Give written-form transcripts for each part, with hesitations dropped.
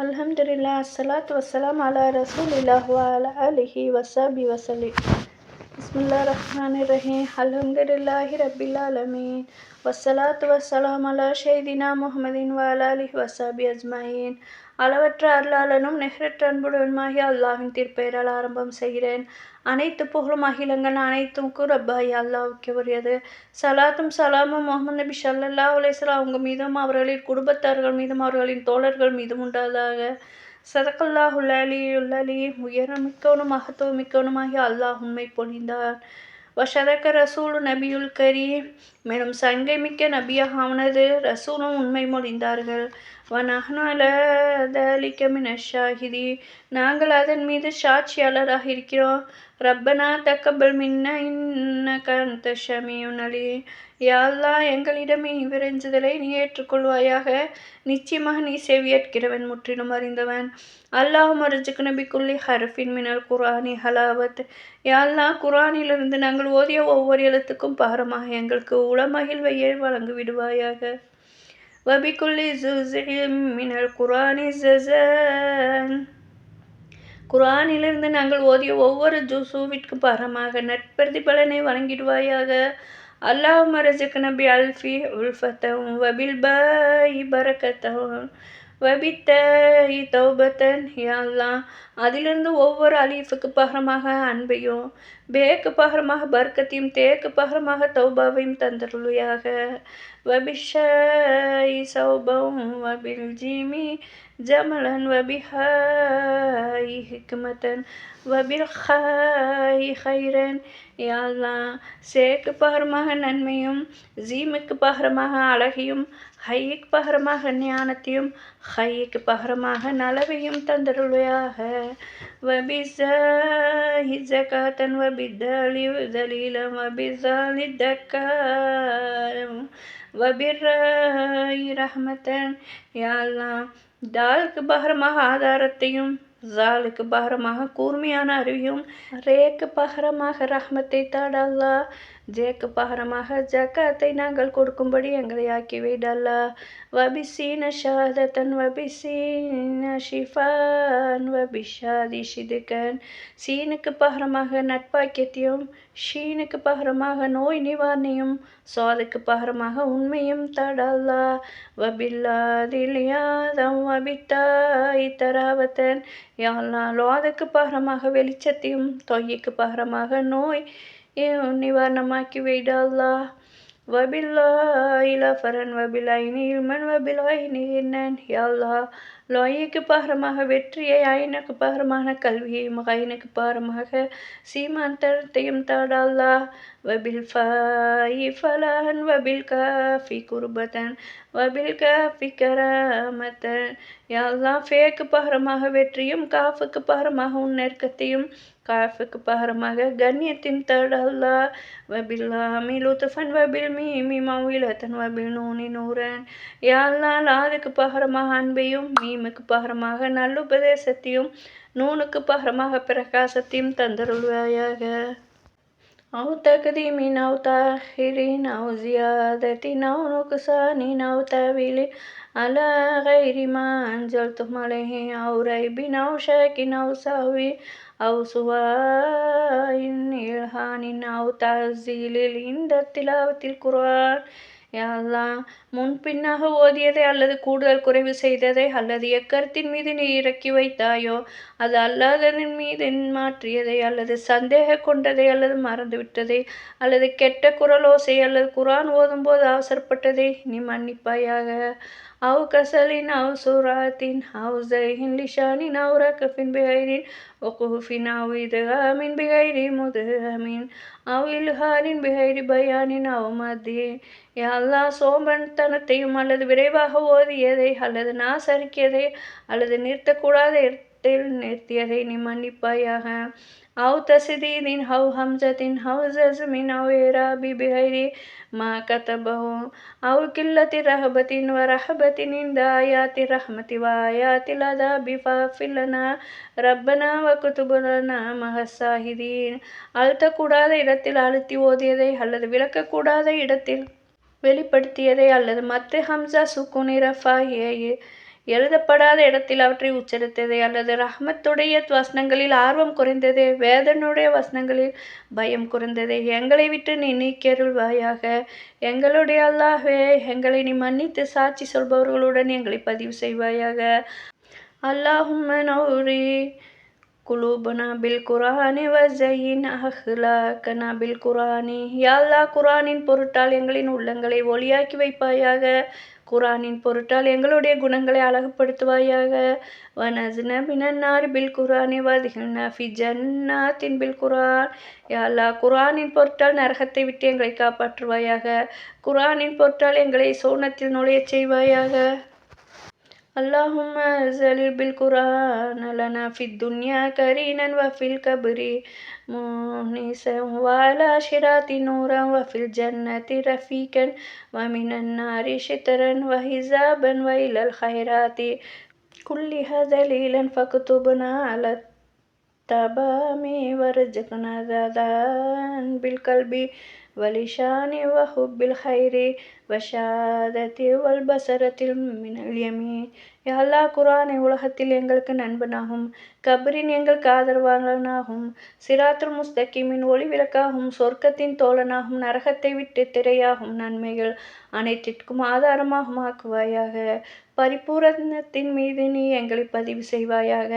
அல்ஹம்துலில்லாஹ் அஸ்ஸலாத்து வஸ்ஸலாம் அலா ரசூலில்லாஹ் வ அலா ஆலிஹி வஸஹ்பி வஸல்லிம். பிஸ்மில்லாஹிர் ரஹ்மானிர் ரஹீம். அல்ஹம்துலில்லாஹி ரப்பில் ஆலமீன். வஸ்ஸலாத்து வஸ்ஸலாம் அலா ஸையிதினா முஹம்மதின் வ அலா ஆலிஹி வஸஹ்பி அஜ்மஈன். அளவற்ற அருளாளனும் நிகரற்ற அன்புடையவனுமாகிய அல்லாஹ்வின் திருப்பெயரால் ஆரம்பம் செய்கிறேன். அனைத்து புகழும் அகிலங்கள் அனைத்துக்கும் ரப்பாகிய அல்லாஹ்வுக்கே உரியது. ஸலாத்தும் ஸலாமும் முஹம்மது நபி ஸல்லல்லாஹு அலைஹி வஸல்லம் அவங்க மீதும் அவர்களின் குடும்பத்தார்கள் மீதும் அவர்களின் தோழர்கள் மீதும் உண்டாதாக. ஸதகல்லாஹுல் அலியுல் அலீம். உயரமிக்கவனும் மகத்துவமிக்கவனுமாகிய அல்லாஹ் உண்மை பொழிந்தார். வஷதக ரசூலு நபியுல் கரீம். மேலும் சங்கை மிக்க நபியாக அவனது ரசூலும் உண்மை மொழிந்தார்கள். வநஹ்னு அலா தலிக மினஷ் ஷாஹிதீன். நாங்கள் அதன் மீது சாட்சியாளராக இருக்கிறோம். ரப்பனா தக்கபல் மின்னா இன்னக அன்த ஸமீஉன் அலீம். யா அல்லாஹ், எங்களிடமே இவ்விறைஞ்சுதலை நீ ஏற்றுக்கொள்வாயாக. நிச்சயமாக நீ செவியேற்கிறவன், முற்றிலும் அறிந்தவன். அல்லாஹும்ம ர்சுக்னா பிகுல்லி ஹர்ஃபின் மினல் குர்ஆனி ஹலாவத். யா அல்லாஹ், குர்ஆனிலிருந்து நாங்கள் ஓதிய ஒவ்வொரு எழுத்துக்கும் பாரமாக எங்களுக்கு உளமகிழ்வையை வழங்கிவிடுவாயாக. வபிகுல்லி ஜுஸ்இம் மினல் குர்ஆனி ஜஸான். குர்ஆனிலிருந்து நாங்கள் ஓதிய ஒவ்வொரு ஜுஸுவிற்கும் பாரமாக நற்பிரதிபலனை வழங்கிடுவாயாக. அல்லாஹும்ம ர்சுக்னா பி அல்ஃபி உல்ஃபத்தன் வபில் பாஇ பரக்கத்தன் வபித்தாஇ தௌபத்தன். யா அல்லாஹ், அதிலிருந்து ஒவ்வொரு அலீஃபுக்கு பகரமாக அன்பையும், பேக்கு பகரமாக பர்க்கத்தையும், தேக்கு பகரமாக தௌபாவையும் தந்தருளுயாக. வபிஷாஇ சௌபன் வபில் ஜீமி ஜமலன் வபிஹாஇ ஹிக்மத்தன் வபில் ஹாஇ ஹைரன். யா அல்லாஹ், சேக்கு பகரமாக நன்மையும், ஜீமுக்கு பகரமாக அழகையும், ஹைக்கு பகரமாக ஞானத்தையும், ஹைக்கு பகரமாக நலவையும் தந்தருளுயாக. வபிஸாஹி ஸகாத்தன் வபித்தாலி தலீலன் வபிஸாலி தக்காரம் வபிர்ராஇ ரஹ்மத்தன். யா அல்லாஹ், தாலுக்கு பகரமாக ஆதாரத்தையும், ஜாலுக்கு பகரமாக கூர்மையான அறிவையும், ரேக்கு பகரமாக ரஹ்மத்தை தாட அல்லாஹ். ஜேக்கு பகரமாக ஜக்காத்தை நாங்கள் கொடுக்கும்படி எங்களை ஆக்கி வைட அல்லாஹ். வபிசீன ஷஹாதத்தன் வபிசீன ஷிஃபான் வபிஷாதி ஷிதுகன். சீனுக்கு பகரமாக நட்பாக்கியத்தையும், ஷீனுக்கு பகரமாக நோய் நிவாரணையும், சுவாதுக்கு பகரமாக உண்மையும் தாட அல்லாஹ். வபில்லாதில் யாதம் வபித்தாஇ தராவத்தன். யா அல்லாஹ், லோதுக்கு பகரமாக வெளிச்சத்தையும், தொய்யுக்கு பகரமாக நோய் நிவாரணமாக்கி வைட அல்லாஹ். வபில்லாஹி லஃபரன் வபில் ஐனி இல்மன் வபில் ஐனி ஹின்னன். யா அல்லாஹ், லொய்யுக்கு பகரமாக வெற்றியை, ஐனுக்கு பகரமான கல்வியையும், ஐனுக்கு பகரமாக சீமாந்தரத்தையும் தாட அல்லாஹ். வபில் ஃபாஇ ஃபலாஹன் வபில் காஃபி குர்பத்தன் வபில் காஃபி கராமத்தன். யா அல்லாஹ், ஃபேக்கு பகரமாக வெற்றியும், காஃபுக்கு பகரமாக உன்னெருக்கத்தையும், காஃபுக்கு பகரமாக கண்ணியத்தையும் தாட அல்லாஹ். வபில் லாமி லுத்ஃபன் வபில் மீமி மௌஇலத்தன் வபில் நூனி நூரன். யா அல்லாஹ், லாதுக்கு பகரமாக அன்பையும், மீமுக்கு பகரமாக நல்லுபதேசத்தையும், நூனுக்கு பகரமாக பிரகாசத்தையும் தந்தருள்வாயாக. أو تقديم أو تأخير أو زيادة أو نقصان أو تأويل على غير ما أنزلتم عليه أو ريب أو شك أو سهو أو سواء إلحان أو تعزيل عند تلاوة القرآن. யா அல்லாஹ், முன்பின்னாக ஓதியதை அல்லது கூடுதல் குறைவு செய்ததை அல்லது எக்கருத்தின் மீது நீ இறக்கி வைத்தாயோ அது அல்லாததன் மீது மாற்றியதை அல்லது சந்தேக கொண்டதை அல்லது மறந்துவிட்டதை அல்லது கெட்ட குரலோசை அல்லது குர்ஆன் ஓதும்போது அவசரப்பட்டதை நீ மன்னிப்பாயாக. அவு கசலின் அவு சூராத்தின் அவு ஸைஹின் லிஷானின் அவு ரகஃபின் பிகைரின் வகுஃபின் அவு இத்காமின் பிகைரி முத்கமின் அவு இல்ஹாரின் பிகைரி பயானின் அவு மத்தின். யா அல்லாஹ், சோம்பன்தனத்தையும் அல்லது விரைவாக ஓதியதை அல்லது நாசரிக்கியதை அல்லது நிறுத்தக்கூடாத இடத்தில் நிறுத்தியதை நீ மன்னிப்பாயாக. அவு தஸ்தீதின் அவு ஹம்ஸத்தின் அவு ஜஸ்மின் அவு இராபி பிகைரி மா கதபஹு அவு கில்லத்தி ரஹபத்தின் வ ரஹபத்தின் இந்த ஆயாத்தி ரஹ்மத்தி வ ஆயாத்தில் அதாபி ஃபஃபிர் லனா ரப்பனா வ குதுபுலனா மஹசாஹிதீன். அழுத்தக்கூடாத இடத்தில் அழுத்தி ஓதியதை அல்லது விளக்கக்கூடாத இடத்தில் வெளிப்படுத்தியதை அல்லது மத்து ஹம்சா சுக்குனி ரஃபாயை எழுதப்படாத இடத்தில் அவற்றை உச்சரித்ததே, அல்லது ரஹ்மத்துடைய வசனங்களில் ஆர்வம் குறைந்ததே, வேதனுடைய வசனங்களில் பயம் குறைந்ததே. எங்களை விட்டு நீ நீக்கியருள்வாயாக. எங்களுடைய அல்லாஹ்வே, எங்களை நீ மன்னித்து சாட்சி சொல்பவர்களுடன் எங்களை பதிவு செய்வாயாக. அல்லாஹும்ம நௌரி குலூபனா பில் குரானி வஸையின் அஹ்லாகனா பில் குரானி. யா அல்லாஹ், குரானின் பொருட்டால் எங்களின் உள்ளங்களை ஒளியாக்கி வைப்பாயாக. குரானின் பொருட்டால் எங்களுடைய குணங்களை அழகுபடுத்துவாயாக. வனஸ்ன மினன் நாரி பில் குரானி வத்ஹில்னா ஃபி ஜன்னாத்தின் பில் குரான். யா அல்லாஹ், குரானின் பொருட்டால் நரகத்தை விட்டு எங்களை காப்பாற்றுவாயாக. குரானின் பொருட்டால் எங்களை சோனத்தில் நுழையச் செய்வாயாக. அல்லாஹும்ம அஸலில் பில் குரான் லனா ஃபித் துன்யா கரீனன் வஃபில் கப்ரி முனிஸன் வஅலா ஷிராத்தி நூரன் வஃபில் ஜன்னதி ரஃபீகன் வமினன் நாரி ஷித்ரன் வஹிஸாபன் வஇலல் கைராத்தி குல்லிஹா தலீலன் ஃபக்துப்னா அலா தபாமி வர்ஜுக்னா ஸாதான் பில் கல்பி வலிஷானி வஹுப்பில் ஹைரி வஷாதத்தி வல் பசரத்தில் மினல் யமீன். யா அல்லாஹ், குரானை உலகத்தில் எங்களுக்கு நண்பனாகும், கபரின் எங்களுக்கு ஆதரவாளனாகும், சிராத்துல் முஸ்தகீமின் ஒளி விளக்காகும், சொர்க்கத்தின் தோழனாகும், நரகத்தை விட்டு திரையாகும், நன்மைகள் அனைத்திற்கும் ஆதாரமாகவும் ஆக்குவாயாக. பரிபூரணத்தின் மீது நீ எங்களை பதிவு செய்வாயாக.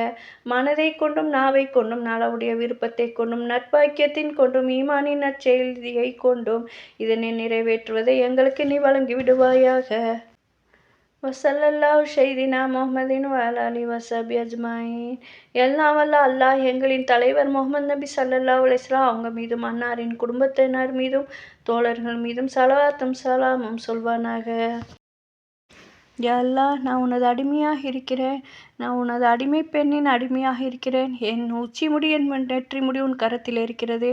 மனதை கொண்டும் நாவை கொண்டும் நாளவுடைய விருப்பத்தை கொண்டும் நற்பாக்கியத்தின் கொண்டும் ஈமானின் நற்செய்தியை கொண்டும் இதனை நிறைவேற்றுவதை எங்களுக்கு நீ வழங்கிவிடுவாயாக. வஸல்லல்லாஹு ஸையிதினா முஹம்மதின் வஅலா ஆலிஹி வஸஹ்பி அஜ்மாயின். எல்லாம் வல்ல அல்லாஹ் எங்களின் தலைவர் முஹம்மது நபி ஸல்லல்லாஹு அலைஹி வஸல்லம் அவங்க மீதும் அன்னாரின் குடும்பத்தினர் மீதும் தோழர்கள் மீதும் ஸலவாத்தும் ஸலாமும் சொல்வானாக. யா அல்லாஹ், நான் உனது அடிமையாக இருக்கிறேன். நான் உனது அடிமை பெண்ணின் அடிமையாக இருக்கிறேன். என் உச்சி முடி என் நெற்றி முடி உன் கரத்தில் இருக்கிறது.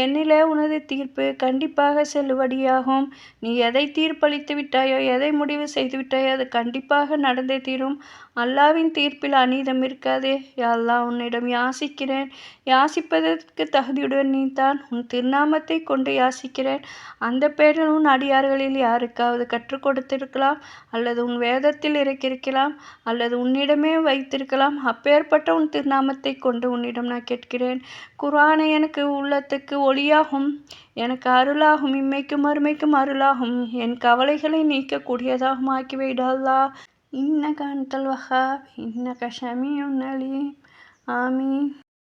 என்னிலே உனது தீர்ப்பு கண்டிப்பாக செல்லுபடியாகும். நீ எதை தீர்ப்பளித்து விட்டாயோ, எதை முடிவு செய்து விட்டாயோ, அது கண்டிப்பாக நடந்தே தீரும். அல்லாவின் தீர்ப்பில் அநீதம் இருக்காது. யா அல்லாஹ், உன்னிடம் யாசிக்கிறேன். யாசிப்பதற்கு தகுதியுடன் நீதான். உன் திருநாமத்தை கொண்டு யாசிக்கிறேன். அந்த பெயரில் உன் அடியார்களில் யாருக்காவது கற்றுக் கொடுத்திருக்கலாம், அல்லது உன் வேதத்தில் இறக்கியிருக்கலாம், அல்லது உன்னிடமே வைத்திருக்கலாம். அப்பேற்பட்ட உன் திருநாமத்தை கொண்டு உன்னிடம் நான் கேட்கிறேன். குர்ஆனை எனக்கு உள்ளத்துக்கு ஒளியாகும், எனக்கு அருளாகும், இம்மைக்கும் மறுமைக்கும் அருளாகும், என் கவலைகளை நீக்கக்கூடியதாகவும் ஆக்கிவைடு அல்லாஹ். இன்னக அன்தல் வஹ்ஹாப் இன்னக ஸமீஉன் அலீம். ஆமீன்.